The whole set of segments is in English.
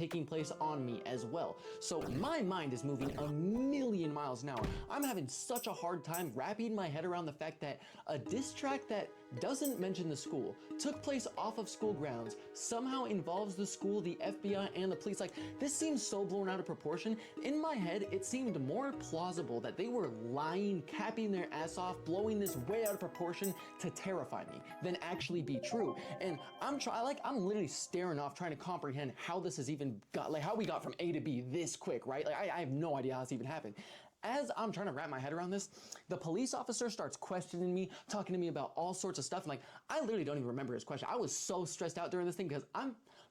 taking place on me as well. So my mind is moving a million miles an hour. I'm having such a hard time wrapping my head around the fact that a diss track that doesn't mention the school, took place off of school grounds, somehow involves the school, the FBI, and the police. Like, this seems so blown out of proportion. In my head, it seemed more plausible that they were lying, capping their ass off, blowing this way out of proportion to terrify me than actually be true. And I'm literally staring off trying to comprehend how this has even got, like how we got from A to B this quick, right? Like I have no idea how this even happened. As I'm trying to wrap my head around this, the police officer starts questioning me, talking to me about all sorts of stuff. And like, I literally don't even remember his question. I was so stressed out during this thing because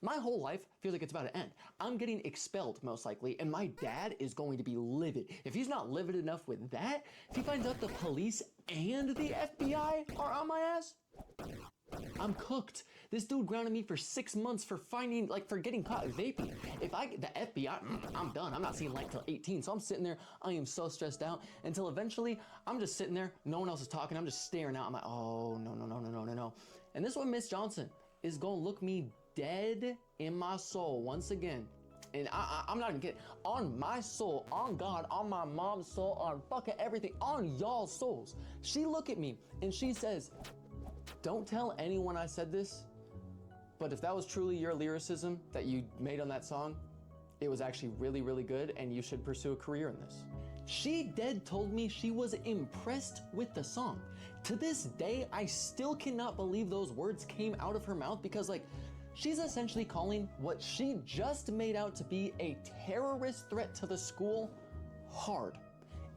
my whole life feels like it's about to end. I'm getting expelled most likely, and my dad is going to be livid. If he's not livid enough with that, if he finds out the police and the FBI are on my ass, I'm cooked. This dude grounded me for 6 months for getting caught vaping. The FBI, I'm done. I'm not seeing light till 18. So I'm sitting there, I am so stressed out until eventually I'm just sitting there, no one else is talking. I'm just staring out. I'm like, oh, no. And this one, Miss Johnson is gonna look me dead in my soul once again. And I'm not even kidding. On my soul, on God, on my mom's soul, on fucking everything, on y'all's souls. She look at me and she says, don't tell anyone I said this, but if that was truly your lyricism that you made on that song, it was actually really, really good and you should pursue a career in this. She dead told me she was impressed with the song. To this day, I still cannot believe those words came out of her mouth because like, she's essentially calling what she just made out to be a terrorist threat to the school hard,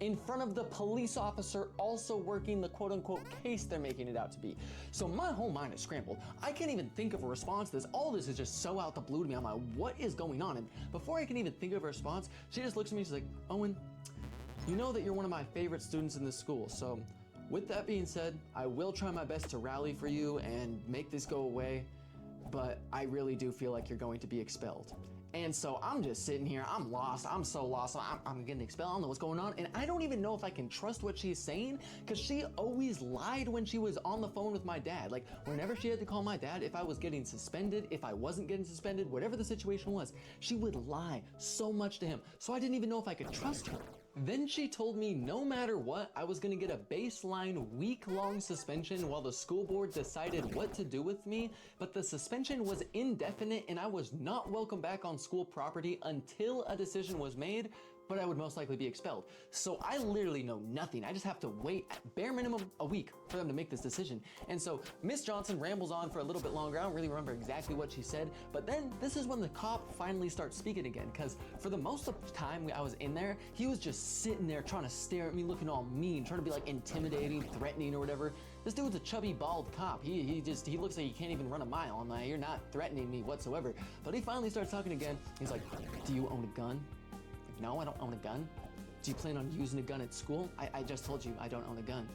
in front of the police officer also working the quote-unquote case they're making it out to be. So my whole mind is scrambled. I can't even think of a response to this. All this is just so out the blue to me. I'm like, what is going on? And before I can even think of a response, she just looks at me, she's like, Owen, you know that you're one of my favorite students in this school. So with that being said, I will try my best to rally for you and make this go away, but I really do feel like you're going to be expelled. And so I'm just sitting here, I'm lost, I'm so lost, I'm getting expelled, I don't know what's going on, and I don't even know if I can trust what she's saying, because she always lied when she was on the phone with my dad. Like, whenever she had to call my dad, if I was getting suspended, if I wasn't getting suspended, whatever the situation was, she would lie so much to him, so I didn't even know if I could trust her. Then she told me no matter what, I was gonna get a baseline week-long suspension while the school board decided what to do with me, but the suspension was indefinite and I was not welcome back on school property until a decision was made, but I would most likely be expelled. So I literally know nothing. I just have to wait at bare minimum a week for them to make this decision. And so Miss Johnson rambles on for a little bit longer. I don't really remember exactly what she said, but then this is when the cop finally starts speaking again, because for the most of the time I was in there, he was just sitting there trying to stare at me, looking all mean, trying to be like intimidating, threatening or whatever. This dude's a chubby, bald cop. He looks like he can't even run a mile. I'm like, you're not threatening me whatsoever. But he finally starts talking again. He's like, do you own a gun? No, I don't own a gun. Do you plan on using a gun at school? I just told you I don't own a gun.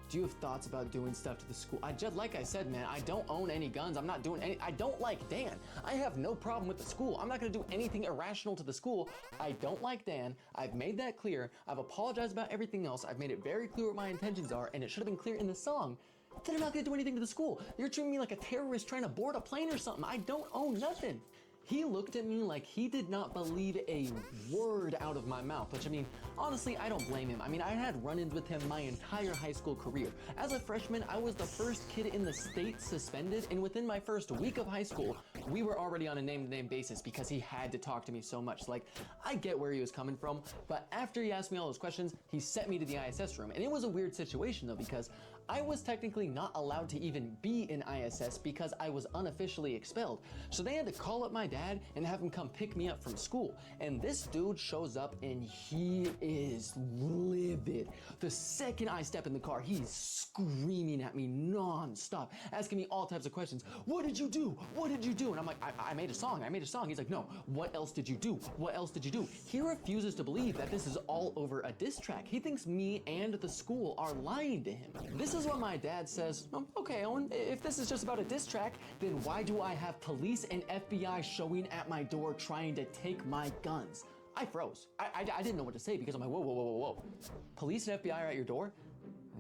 Do you have thoughts about doing stuff to the school? Like I said, man, I don't own any guns. I'm not doing any, I don't like Dan. I have no problem with the school. I'm not gonna do anything irrational to the school. I don't like Dan. I've made that clear. I've apologized about everything else. I've made it very clear what my intentions are, and it should have been clear in the song that I'm not gonna do anything to the school. You're treating me like a terrorist trying to board a plane or something. I don't own nothing. He looked at me like he did not believe a word out of my mouth, which I mean, honestly, I don't blame him. I mean, I had run-ins with him my entire high school career. As a freshman, I was the first kid in the state suspended, and within my first week of high school, we were already on a name-to-name basis because he had to talk to me so much. Like, I get where he was coming from, but after he asked me all those questions, he sent me to the ISS room. And it was a weird situation though, because I was technically not allowed to even be in ISS because I was unofficially expelled. So they had to call up my dad and have him come pick me up from school. And this dude shows up and he is livid. The second I step in the car, he's screaming at me non-stop, asking me all types of questions. What did you do? What did you do? And I'm like, I made a song. He's like, no, what else did you do? What else did you do? He refuses to believe that this is all over a diss track. He thinks me and the school are lying to him. This is what my dad says, okay, Owen, if this is just about a diss track, then why do I have police and FBI showing at my door trying to take my guns? I froze. I didn't know what to say because I'm like, whoa. Police and FBI are at your door?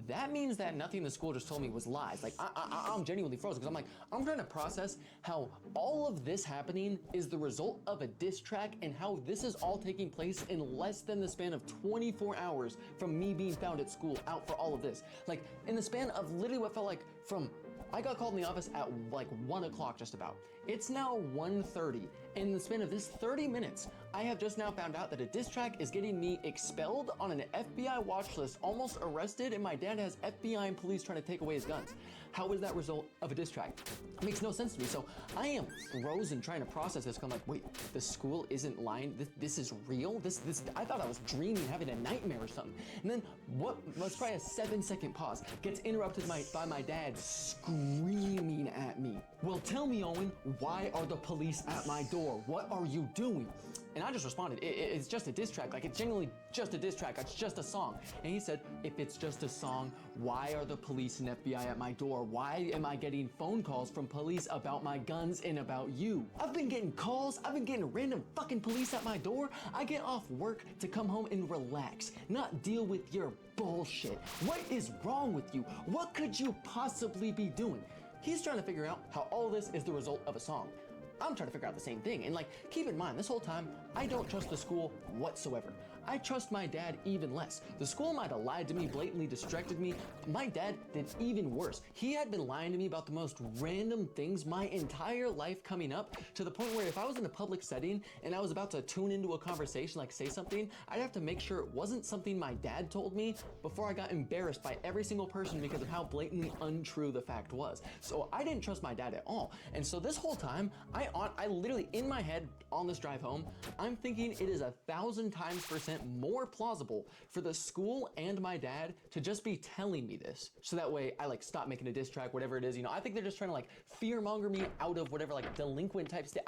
that means that nothing the school just told me was lies. Like, I'm genuinely frozen because I'm like, I'm trying to process how all of this happening is the result of a diss track and how this is all taking place in less than the span of 24 hours from me being found at school out for all of this. Like, in the span of literally what felt like from I got called in the office at like 1 o'clock just about. It's now 1:30. In the span of this 30 minutes, I have just now found out that a diss track is getting me expelled, on an FBI watch list, almost arrested, and my dad has FBI and police trying to take away his guns. How is that result of a diss track? It makes no sense to me. So I am frozen trying to process this. I'm like, wait, the school isn't lying. This is real. This I thought I was dreaming, having a nightmare or something. And then what was probably a 7-second pause gets interrupted by my dad screaming at me. Well, tell me, Owen, why are the police at my door? What are you doing? And I just responded, it's just a diss track. Like, it's genuinely just a diss track. It's just a song. And he said, if it's just a song, why are the police and FBI at my door? Why am I getting phone calls from police about my guns and about you? I've been getting calls. I've been getting random fucking police at my door. I get off work to come home and relax, not deal with your bullshit. What is wrong with you? What could you possibly be doing? He's trying to figure out how all this is the result of a song. I'm trying to figure out the same thing. And like, keep in mind, this whole time, I don't trust the school whatsoever. I trust my dad even less. The school might have lied to me, blatantly distracted me. My dad did even worse. He had been lying to me about the most random things my entire life coming up, to the point where if I was in a public setting and I was about to tune into a conversation, like say something, I'd have to make sure it wasn't something my dad told me before I got embarrassed by every single person because of how blatantly untrue the fact was. So I didn't trust my dad at all. And so this whole time, I literally, in my head on this drive home, I'm thinking it is 1,000 times % more plausible for the school and my dad to just be telling me this. So that way I like stop making a diss track, whatever it is. You know, I think they're just trying to like fear monger me out of whatever like delinquent type state.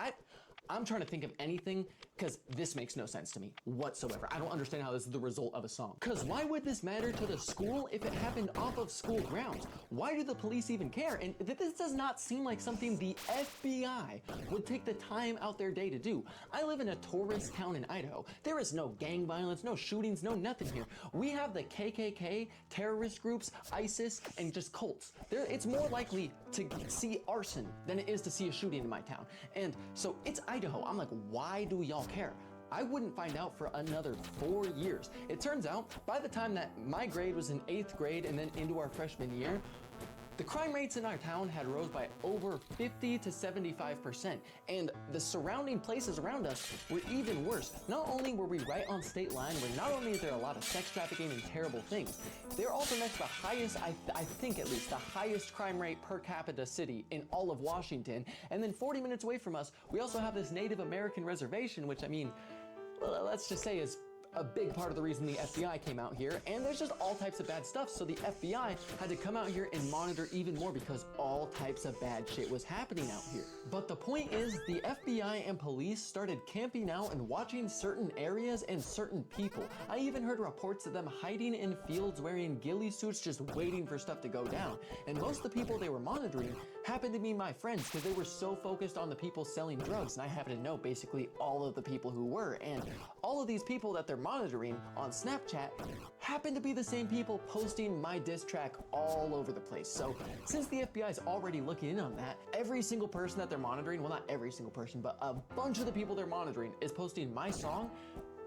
I'm trying to think of anything because this makes no sense to me whatsoever. I don't understand how this is the result of a song. Because why would this matter to the school if it happened off of school grounds? Why do the police even care? And this does not seem like something the FBI would take the time out their day to do. I live in a tourist town in Idaho. There is no gang violence, no shootings, no nothing here. We have the KKK, terrorist groups, ISIS, and just cults. It's more likely to see arson than it is to see a shooting in my town. And so it's Idaho. I'm like, why do y'all care? I wouldn't find out for another 4 years. It turns out, by the time that my grade was in 8th grade and then into our freshman year, the crime rates in our town had rose by over 50 to 75%, and the surrounding places around us were even worse. Not only were we right on state line, where not only is there a lot of sex trafficking and terrible things, they're also next to the highest, I think at least, the highest crime rate per capita city in all of Washington. And then 40 minutes away from us, we also have this Native American reservation, which I mean, let's just say is a big part of the reason the FBI came out here, and there's just all types of bad stuff, so the FBI had to come out here and monitor even more because all types of bad shit was happening out here. But the point is, the FBI and police started camping out and watching certain areas and certain people. I even heard reports of them hiding in fields wearing ghillie suits just waiting for stuff to go down. And most of the people they were monitoring happened to be my friends because they were so focused on the people selling drugs, and I happen to know basically all of the people who were. And all of these people that they're monitoring on Snapchat happen to be the same people posting my diss track all over the place. So since the FBI is already looking in on that, every single person that they're monitoring, well, not every single person, but a bunch of the people they're monitoring is posting my song.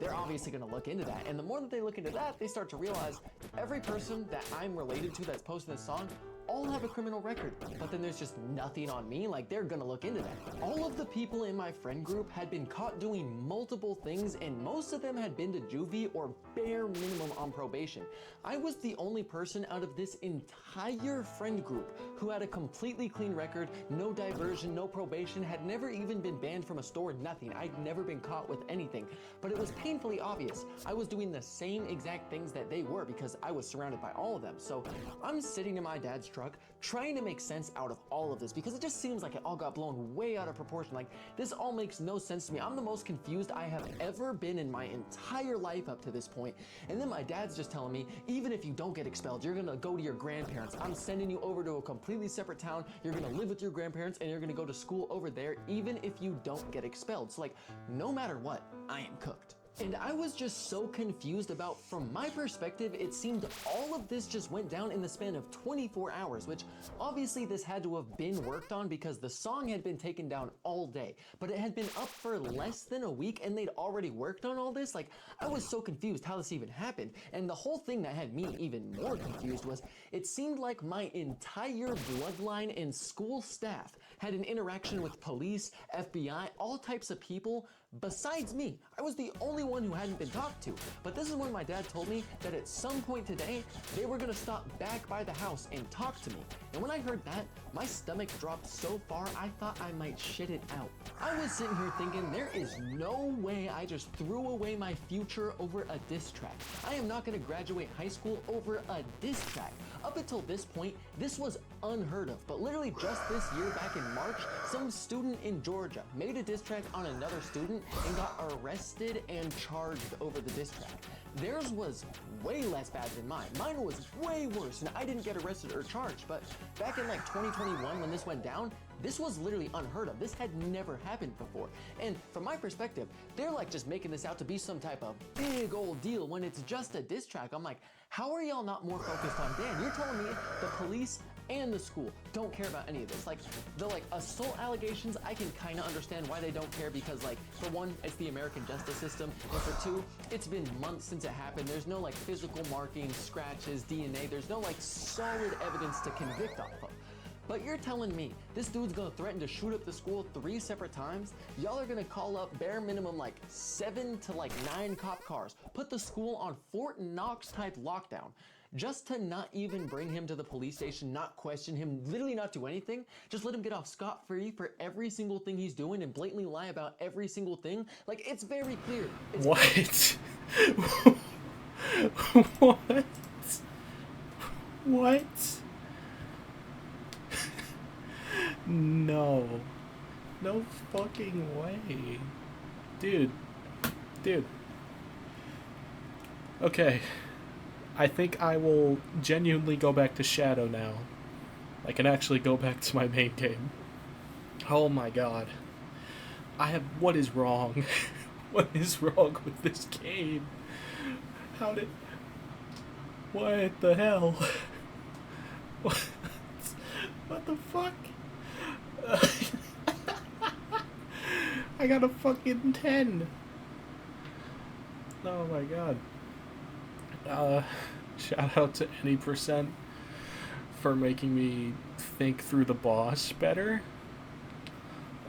They're obviously going to look into that. And the more that they look into that, they start to realize every person that I'm related to that's posting this song all have a criminal record, but then there's just nothing on me. Like, they're gonna look into that. All of the people in my friend group had been caught doing multiple things, and most of them had been to juvie or bare minimum on probation. I was the only person out of this entire friend group who had a completely clean record, no diversion, no probation, had never even been banned from a store, nothing. I'd never been caught with anything, but it was painfully obvious I was doing the same exact things that they were because I was surrounded by all of them. So I'm sitting in my dad's truck trying to make sense out of all of this because it just seems like it all got blown way out of proportion. Like, this all makes no sense to me. I'm the most confused I have ever been in my entire life up to this point. And then my dad's just telling me, even if you don't get expelled, you're gonna go to your grandparents. I'm sending you over to a completely separate town. You're gonna live with your grandparents and you're gonna go to school over there even if you don't get expelled. So like, no matter what, I am cooked. And I was just so confused about, from my perspective, it seemed all of this just went down in the span of 24 hours, which obviously this had to have been worked on because the song had been taken down all day, but it had been up for less than a week and they'd already worked on all this. Like, I was so confused how this even happened. And the whole thing that had me even more confused was it seemed like my entire bloodline and school staff had an interaction with police, FBI, all types of people. Besides me, I was the only one who hadn't been talked to. But this is when my dad told me that at some point today, they were gonna stop back by the house and talk to me. And when I heard that, my stomach dropped so far I thought I might shit it out. I was sitting here thinking there is no way I just threw away my future over a diss track. I am not gonna graduate high school over a diss track. Up until this point, this was unheard of, but literally just this year back in March, some student in Georgia made a diss track on another student and got arrested and charged over the diss track. Theirs was way less bad than mine. Mine was way worse and I didn't get arrested or charged, but back in like 2021 when this went down, this was literally unheard of. This had never happened before. And from my perspective, they're like just making this out to be some type of big old deal when it's just a diss track. I'm like, how are y'all not more focused on Dan? You're telling me the police and the school don't care about any of this. Like, the assault allegations, I can kind of understand why they don't care because, like, for one, it's the American justice system, and for two, it's been months since it happened. There's no like physical markings, scratches, DNA. There's no like solid evidence to convict off of. But you're telling me this dude's gonna threaten to shoot up the school 3 separate times? Y'all are gonna call up bare minimum like 7 to like 9 cop cars, put the school on Fort Knox type lockdown, just to not even bring him to the police station, not question him, literally not do anything, just let him get off scot-free for every single thing he's doing and blatantly lie about every single thing. Like, it's very clear. It's what? What? What? No. No fucking way. Dude. Okay. I think I will genuinely go back to Shadow now. I can actually go back to my main game. Oh my god. What is wrong? What is wrong with this game? What the hell? What the fuck? I got a fucking 10. Oh my god. Shout out to any percent for making me think through the boss better.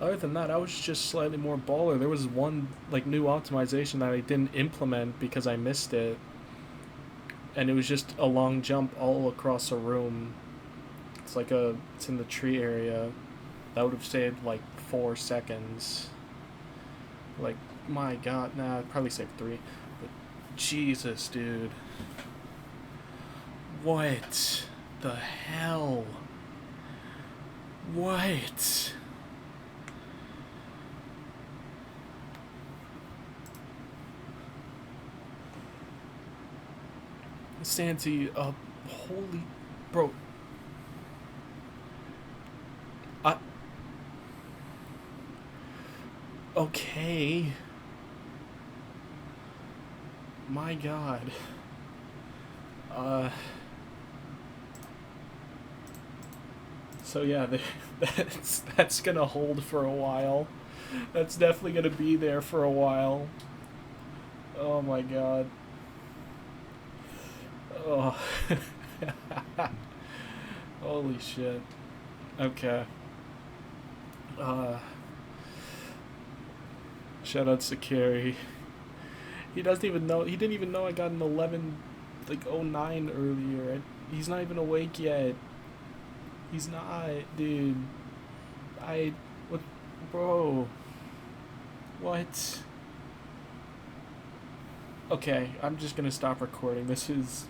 Other than that, I was just slightly more baller. There was one like new optimization that I didn't implement because I missed it. And it was just a long jump all across a room. It's in the tree area. That would have saved like 4 seconds. Like, my god, nah, I'd probably saved 3. But Jesus, dude. What the hell? What? Santi, holy... Bro. Okay. My god. So yeah, that's gonna hold for a while. That's definitely gonna be there for a while. Oh my god. Oh. Holy shit. Okay. Shout out to Carrie. He didn't even know I got an 11, like 09 earlier. He's not even awake yet. He's not, dude. What, bro? What? Okay, I'm just gonna stop recording. This is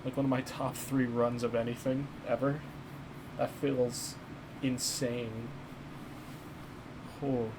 like one of my top 3 runs of anything ever. That feels insane. Oh.